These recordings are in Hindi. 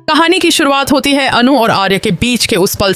कहानी की शुरुआत होती है अनु और आर्य के बीच के उस पल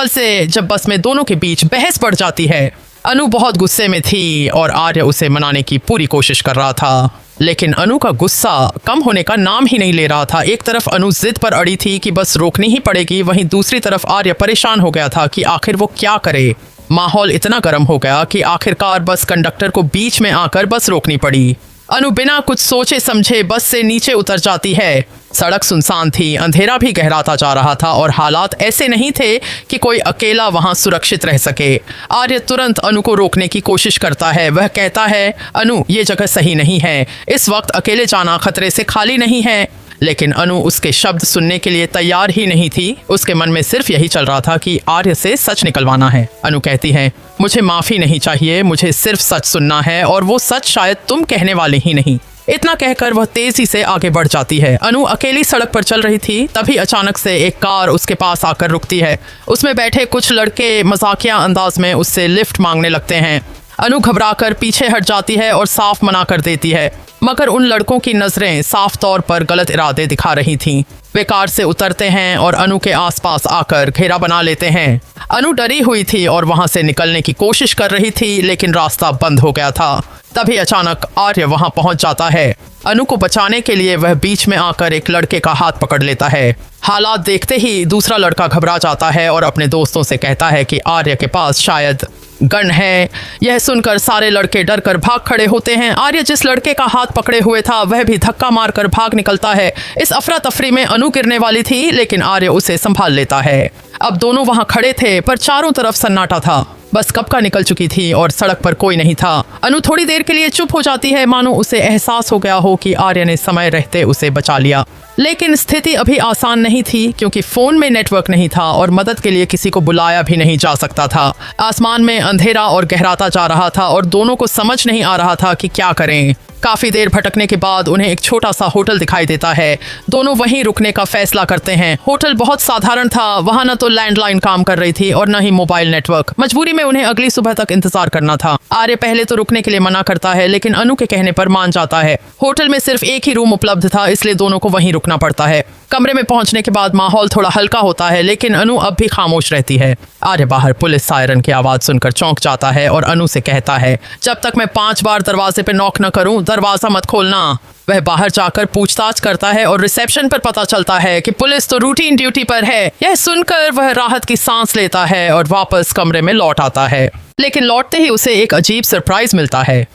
से जब बस में दोनों के बीच बहस बढ़ जाती है। अनु बहुत गुस्से में थी और आर्य उसे मनाने की पूरी कोशिश कर रहा था, लेकिन अनु का गुस्सा कम होने का नाम ही नहीं ले रहा था। एक तरफ अनु जिद पर अड़ी थी कि बस रोकनी ही पड़ेगी, वहीं दूसरी तरफ आर्य परेशान हो गया था कि आखिर वो क्या करे। माहौल इतना गर्म हो गया कि आखिरकार बस कंडक्टर को बीच में आकर बस रोकनी पड़ी। अनु बिना कुछ सोचे समझे बस से नीचे उतर जाती है। सड़क सुनसान थी, अंधेरा भी गहराता जा रहा था और हालात ऐसे नहीं थे कि कोई अकेला वहां सुरक्षित रह सके। आर्य तुरंत अनु को रोकने की कोशिश करता है। वह कहता है, अनु ये जगह सही नहीं है, इस वक्त अकेले जाना खतरे से खाली नहीं है। लेकिन अनु उसके शब्द सुनने के लिए तैयार ही नहीं थी। उसके मन में सिर्फ यही चल रहा था कि आर्य से सच निकलवाना है। अनु कहती है, मुझे माफी नहीं चाहिए, मुझे सिर्फ सच सुनना है और वो सच शायद तुम कहने वाले ही नहीं। इतना कहकर वह तेजी से आगे बढ़ जाती है। अनु अकेली सड़क पर चल रही थी, तभी अचानक से एक कार उसके पास आकर रुकती है। उसमें बैठे कुछ लड़के मजाकिया अंदाज में उससे लिफ्ट मांगने लगते हैं। अनु घबराकर पीछे हट जाती है और साफ मना कर देती है, मगर उन लड़कों की नजरें साफ तौर पर गलत इरादे दिखा रही थीं। वे कार से उतरते हैं और अनु के आसपास आकर घेरा बना लेते हैं। अनु डरी हुई थी और वहां से निकलने की कोशिश कर रही थी, लेकिन रास्ता बंद हो गया था। तभी अचानक आर्य वहां पहुंच जाता है। अनु को बचाने के लिए वह बीच में आकर एक लड़के का हाथ पकड़ लेता है। हालात देखते ही दूसरा लड़का घबरा जाता है और अपने दोस्तों से कहता है कि आर्य के पास शायद गन है। यह सुनकर सारे लड़के डर कर भाग खड़े होते हैं। आर्य जिस लड़के का हाथ पकड़े हुए था वह भी धक्का मारकर भाग निकलता है। इस अफरा तफरी में अनु गिरने वाली थी, लेकिन आर्य उसे संभाल लेता है। अब दोनों वहां खड़े थे, पर चारों तरफ सन्नाटा था। बस कब का निकल चुकी थी और सड़क पर कोई नहीं था। अनु थोड़ी देर के लिए चुप हो जाती है, मानो उसे एहसास हो गया हो कि आर्य ने समय रहते उसे बचा लिया। लेकिन स्थिति अभी आसान नहीं थी, क्योंकि फोन में नेटवर्क नहीं था और मदद के लिए किसी को बुलाया भी नहीं जा सकता था। आसमान में अंधेरा और गहराता जा रहा था और दोनों को समझ नहीं आ रहा था कि क्या करें। काफी देर भटकने के बाद उन्हें एक छोटा सा होटल दिखाई देता है। दोनों वहीं रुकने का फैसला करते हैं। होटल बहुत साधारण था, वहां न तो लैंडलाइन काम कर रही थी और न ही मोबाइल नेटवर्क। मजबूरी में उन्हें अगली सुबह तक इंतजार करना था। आर्य पहले तो रुकने के लिए मना करता है, लेकिन अनु के कहने पर मान जाता है। होटल में सिर्फ एक ही रूम उपलब्ध था, इसलिए दोनों को वहीं रुकना पड़ता है। कमरे में पहुंचने के बाद माहौल थोड़ा हल्का होता है, लेकिन अनु अब भी खामोश रहती है। आर्य बाहर पुलिस सायरन की आवाज सुनकर चौंक जाता है और अनु से कहता है, जब तक मैं 5 बार दरवाजे पे नॉक न करूं, दरवाजा मत खोलना। वह बाहर जाकर पूछताछ करता है और रिसेप्शन पर पता चलता है कि पुलिस तो रूटीन ड्यूटी पर है। यह सुनकर वह राहत की सांस लेता है और वापस कमरे में लौट आता है। लेकिन लौटते ही उसे एक अजीब सरप्राइज मिलता है।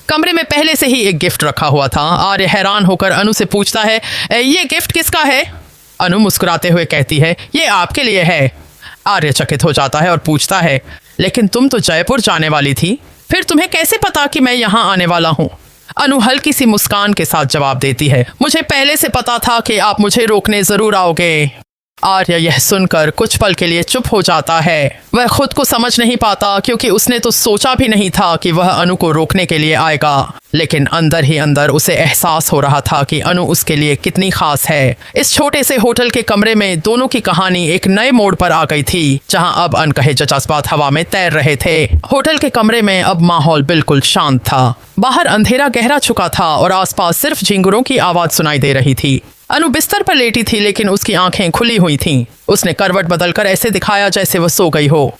कमरे में पहले से ही एक गिफ्ट रखा हुआ था। आर्य हैरान होकर अनु से पूछता है, ये गिफ्ट किसका है? अनु मुस्कुराते हुए कहती है, ये आपके लिए है। आर्य चकित हो जाता है और पूछता है, लेकिन तुम तो जयपुर जाने वाली थी, फिर तुम्हें कैसे पता कि मैं यहाँ आने वाला हूँ? अनु हल्की सी मुस्कान के साथ जवाब देती है, मुझे पहले से पता था कि आप मुझे रोकने जरूर आओगे। आर्य यह सुनकर कुछ पल के लिए चुप हो जाता है। वह खुद को समझ नहीं पाता, क्योंकि उसने तो सोचा भी नहीं था कि वह अनु को रोकने के लिए आएगा। लेकिन अंदर ही अंदर उसे एहसास हो रहा था कि अनु उसके लिए कितनी खास है। इस छोटे से होटल के कमरे में दोनों की कहानी एक नए मोड़ पर आ गई थी, जहां अब अनकहे जज्बात हवा में तैर रहे थे। होटल के कमरे में अब माहौल बिल्कुल शांत था। बाहर अंधेरा गहरा चुका था और आसपास सिर्फ झिंगुरों की आवाज सुनाई दे रही थी। अनु बिस्तर पर लेटी थी, लेकिन उसकी आंखें खुली हुई थीं। उसने करवट बदलकर ऐसे दिखाया जैसे वह सो गई हो।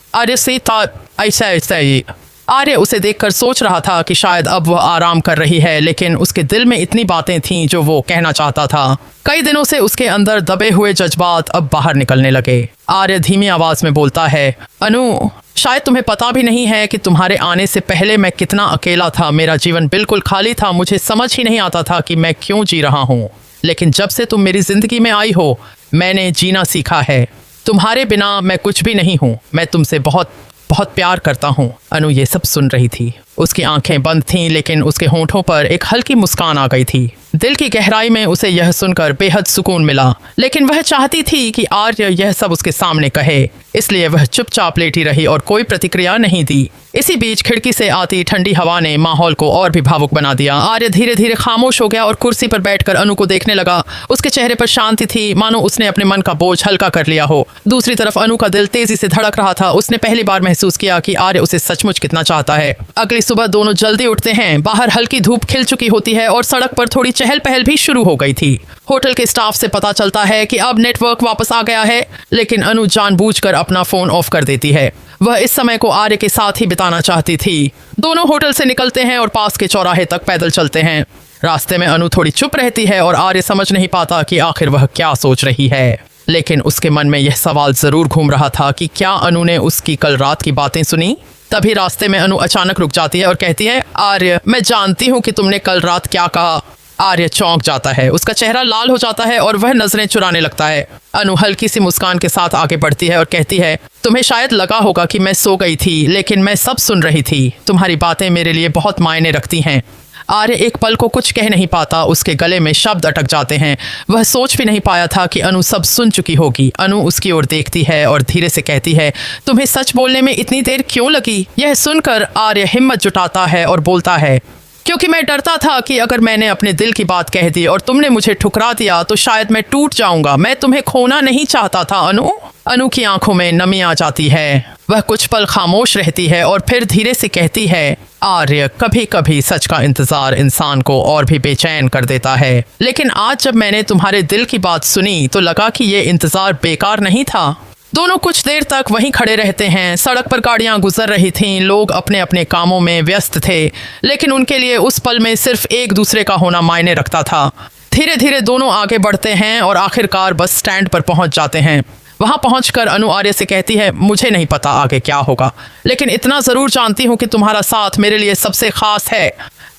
आर्य उसे देखकर सोच रहा था कि शायद अब वह आराम कर रही है, लेकिन उसके दिल में इतनी बातें थीं जो वो कहना चाहता था। कई दिनों से उसके अंदर दबे हुए जज्बात अब बाहर निकलने लगे। आर्य धीमी आवाज में बोलता है, अनु शायद तुम्हें पता भी नहीं है कि तुम्हारे आने से पहले मैं कितना अकेला था। मेरा जीवन बिल्कुल खाली था, मुझे समझ ही नहीं आता था कि मैं क्यों जी रहा हूँ। लेकिन जब से तुम मेरी जिंदगी में आई हो, मैंने जीना सीखा है। तुम्हारे बिना मैं कुछ भी नहीं हूँ। मैं तुमसे बहुत बहुत प्यार करता हूँ। अनु ये सब सुन रही थी। उसकी आंखें बंद थीं, लेकिन उसके होंठों पर एक हल्की मुस्कान आ गई थी। दिल की गहराई में उसे यह सुनकर बेहद सुकून मिला, लेकिन वह चाहती थी कि आर्य यह सब उसके सामने कहे। इसलिए वह चुपचाप लेटी रही और कोई प्रतिक्रिया नहीं दी। इसी बीच खिड़की से आती ठंडी हवा ने माहौल को और भी भावुक बना दिया। आर्य धीरे धीरे खामोश हो गया और कुर्सी पर बैठकर अनु को देखने लगा। उसके चेहरे पर शांति थी, मानो उसने अपने मन का बोझ हल्का कर लिया हो। दूसरी तरफ अनु का दिल तेजी से धड़क रहा था। उसने पहली बार महसूस किया कि आर्य उसे सचमुच कितना चाहता है। अगली सुबह दोनों जल्दी उठते हैं। बाहर हल्की धूप खिल चुकी होती है और सड़क पर थोड़ी चहल पहल भी शुरू हो गई थी। होटल के स्टाफ से पता चलता है कि अब नेटवर्क वापस आ गया है, लेकिन अनु जानबूझकर अपना फोन ऑफ कर देती है। वह इस समय को आर्य के साथ ही बिताना चाहती थी। दोनों होटल से निकलते हैं और पास के चौराहे तक पैदल चलते हैं। रास्ते में अनु थोड़ी चुप रहती है और आर्य समझ नहीं पाता कि आखिर वह क्या सोच रही है, लेकिन उसके मन में यह सवाल जरूर घूम रहा था कि क्या अनु ने उसकी कल रात की बातें सुनी। तभी रास्ते में अनु अचानक रुक जाती है और कहती है, आर्य, मैं जानती हूँ कि तुमने कल रात क्या कहा। आर्य चौंक जाता है, उसका चेहरा लाल हो जाता है और वह नजरें चुराने लगता है। अनु हल्की सी मुस्कान के साथ आगे बढ़ती है और कहती है, तुम्हें शायद लगा होगा कि मैं सो गई थी, लेकिन मैं सब सुन रही थी। तुम्हारी बातें मेरे लिए बहुत मायने रखती हैं। आर्य एक पल को कुछ कह नहीं पाता, उसके गले में शब्द अटक जाते हैं। वह सोच भी नहीं पाया था कि अनु सब सुन चुकी होगी। अनु उसकी ओर देखती है और धीरे से कहती है, तुम्हें सच बोलने में इतनी देर क्यों लगी? यह सुनकर आर्य हिम्मत जुटाता है और बोलता है, क्योंकि मैं डरता था कि अगर मैंने अपने दिल की बात कह दी और तुमने मुझे ठुकरा दिया तो शायद मैं टूट जाऊंगा। मैं तुम्हें खोना नहीं चाहता था अनु। अनु की आंखों में नमी आ जाती है। वह कुछ पल खामोश रहती है और फिर धीरे से कहती है, आर्य, कभी कभी सच का इंतजार इंसान को और भी बेचैन कर देता है, लेकिन आज जब मैंने तुम्हारे दिल की बात सुनी तो लगा कि ये इंतजार बेकार नहीं था। दोनों कुछ देर तक वहीं खड़े रहते हैं। सड़क पर गाड़ियां गुजर रही थीं, लोग अपने अपने कामों में व्यस्त थे, लेकिन उनके लिए उस पल में सिर्फ एक दूसरे का होना मायने रखता था। धीरे धीरे दोनों आगे बढ़ते हैं और आखिरकार बस स्टैंड पर पहुंच जाते हैं। वहां पहुंचकर अनु आर्य से कहती है, मुझे नहीं पता आगे क्या होगा, लेकिन इतना जरूर जानती हूँ कि तुम्हारा साथ मेरे लिए सबसे खास है।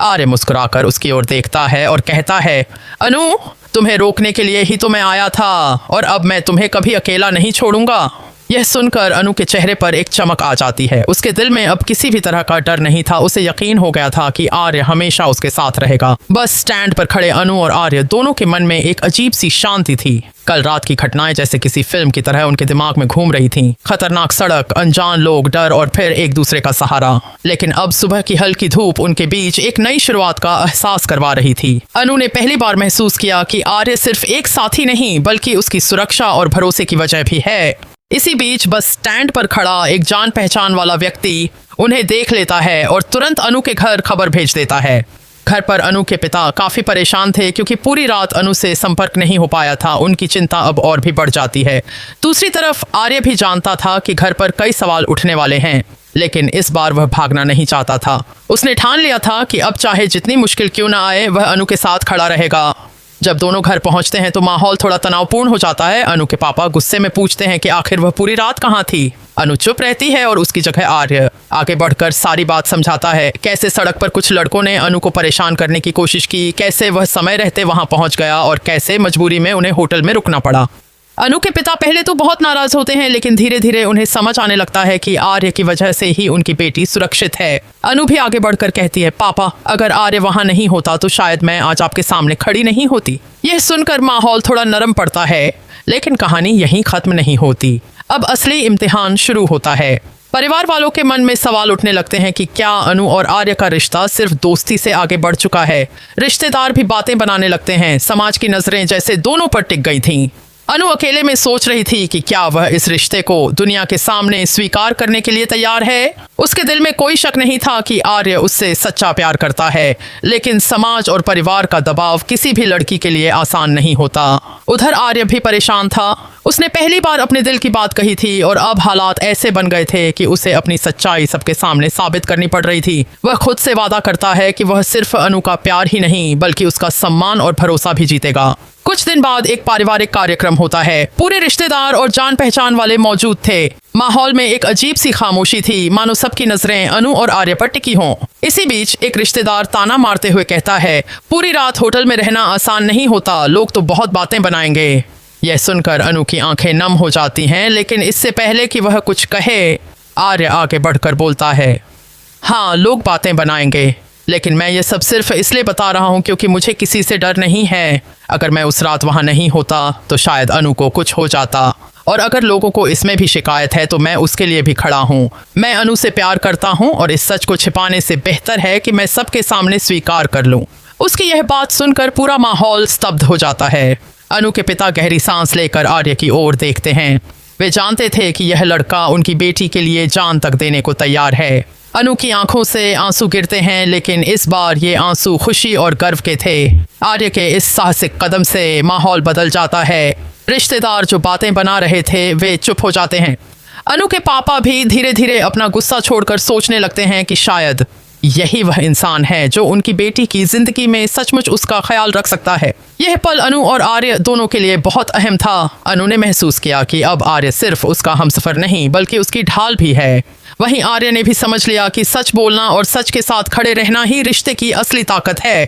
आर्य मुस्कुराकर उसकी ओर देखता है और कहता है, अनु, तुम्हें रोकने के लिए ही तो मैं आया था और अब मैं तुम्हें कभी अकेला नहीं छोड़ूंगा। यह सुनकर अनु के चेहरे पर एक चमक आ जाती है। उसके दिल में अब किसी भी तरह का डर नहीं था। उसे यकीन हो गया था कि आर्य हमेशा उसके साथ रहेगा। बस स्टैंड पर खड़े अनु और आर्य दोनों के मन में एक अजीब सी शांति थी। कल रात की घटनाएं जैसे किसी फिल्म की तरह उनके दिमाग में घूम रही थीं। खतरनाक सड़क, अनजान लोग, डर और फिर एक दूसरे का सहारा। लेकिन अब सुबह की हल्की धूप उनके बीच एक नई शुरुआत का एहसास करवा रही थी। अनु ने पहली बार महसूस किया कि आर्य सिर्फ एक साथी नहीं बल्कि उसकी सुरक्षा और भरोसे की वजह भी है। इसी बीच बस स्टैंड पर खड़ा एक जान पहचान वाला व्यक्ति उन्हें देख लेता है और तुरंत अनु के घर खबर भेज देता है। घर पर अनु के पिता काफी परेशान थे क्योंकि पूरी रात अनु से संपर्क नहीं हो पाया था। उनकी चिंता अब और भी बढ़ जाती है। दूसरी तरफ आर्य भी जानता था कि घर पर कई सवाल उठने वाले हैं, लेकिन इस बार वह भागना नहीं चाहता था। उसने ठान लिया था कि अब चाहे जितनी मुश्किल क्यों ना आए, वह अनु के साथ खड़ा रहेगा। जब दोनों घर पहुंचते हैं तो माहौल थोड़ा तनावपूर्ण हो जाता है। अनु के पापा गुस्से में पूछते हैं कि आखिर वह पूरी रात कहाँ थी। अनु चुप रहती है और उसकी जगह आर्य आगे बढ़कर सारी बात समझाता है। कैसे सड़क पर कुछ लड़कों ने अनु को परेशान करने की कोशिश की, कैसे वह समय रहते वहां पहुंच गया और कैसे मजबूरी में उन्हें होटल में रुकना पड़ा। अनु के पिता पहले तो बहुत नाराज होते हैं, लेकिन धीरे धीरे उन्हें समझ आने लगता है कि आर्य की वजह से ही उनकी बेटी सुरक्षित है। अनु भी आगे बढ़कर कहती है, पापा, अगर आर्य वहां नहीं होता तो शायद मैं आज आपके सामने खड़ी नहीं होती। यह सुनकर माहौल थोड़ा नरम पड़ता है, लेकिन कहानी यहीं खत्म नहीं होती। अब असली इम्तिहान शुरू होता है। परिवार वालों के मन में सवाल उठने लगते हैं कि क्या अनु और आर्य का रिश्ता सिर्फ दोस्ती से आगे बढ़ चुका है। रिश्तेदार भी बातें बनाने लगते हैं। समाज की नजरें जैसे दोनों पर टिक गई थीं। अनु अकेले में सोच रही थी कि क्या वह इस रिश्ते को दुनिया के सामने स्वीकार करने के लिए तैयार है। उसके दिल में कोई शक नहीं था कि आर्य उससे सच्चा प्यार करता है, लेकिन समाज और परिवार का दबाव किसी भी लड़की के लिए आसान नहीं होता। उधर आर्य भी परेशान था। उसने पहली बार अपने दिल की बात कही थी और अब हालात ऐसे बन गए थे कि उसे अपनी सच्चाई सबके सामने साबित करनी पड़ रही थी। वह खुद से वादा करता है कि वह सिर्फ अनु का प्यार ही नहीं बल्कि उसका सम्मान और भरोसा भी जीतेगा। कुछ दिन बाद एक पारिवारिक कार्यक्रम होता है। पूरे रिश्तेदार और जान पहचान वाले मौजूद थे। माहौल में एक अजीब सी खामोशी थी, मानो सबकी नजरें अनु और आर्य पर टिकी हों। इसी बीच एक रिश्तेदार ताना मारते हुए कहता है, पूरी रात होटल में रहना आसान नहीं होता, लोग तो बहुत बातें बनाएंगे। यह सुनकर अनु की आंखें नम हो जाती हैं, लेकिन इससे पहले कि वह कुछ कहे, आर्य आगे बढ़कर बोलता है, हाँ, लोग बातें बनाएंगे, लेकिन मैं ये सब सिर्फ इसलिए बता रहा हूँ क्योंकि मुझे किसी से डर नहीं है। अगर मैं उस रात वहाँ नहीं होता तो शायद अनु को कुछ हो जाता, और अगर लोगों को इसमें भी शिकायत है तो मैं उसके लिए भी खड़ा हूँ। मैं अनु से प्यार करता हूँ और इस सच को छिपाने से बेहतर है कि मैं सबके सामने स्वीकार कर लूँ। उसकी यह बात सुनकर पूरा माहौल स्तब्ध हो जाता है। अनु के पिता गहरी सांस लेकर आर्य की ओर देखते हैं। वे जानते थे कि यह लड़का उनकी बेटी के लिए जान तक देने को तैयार है। अनु की आंखों से आंसू गिरते हैं, लेकिन इस बार ये आंसू खुशी और गर्व के थे। आर्य के इस साहसिक कदम से माहौल बदल जाता है। रिश्तेदार जो बातें बना रहे थे वे चुप हो जाते हैं। अनु के पापा भी धीरे धीरे अपना गुस्सा छोड़कर सोचने लगते हैं कि शायद यही वह इंसान है जो उनकी बेटी की जिंदगी में सचमुच उसका ख्याल रख सकता है। यह पल अनु और आर्य दोनों के लिए बहुत अहम था। अनु ने महसूस किया कि अब आर्य सिर्फ उसका हमसफर नहीं बल्कि उसकी ढाल भी है। वहीं आर्य ने भी समझ लिया कि सच बोलना और सच के साथ खड़े रहना ही रिश्ते की असली ताकत है।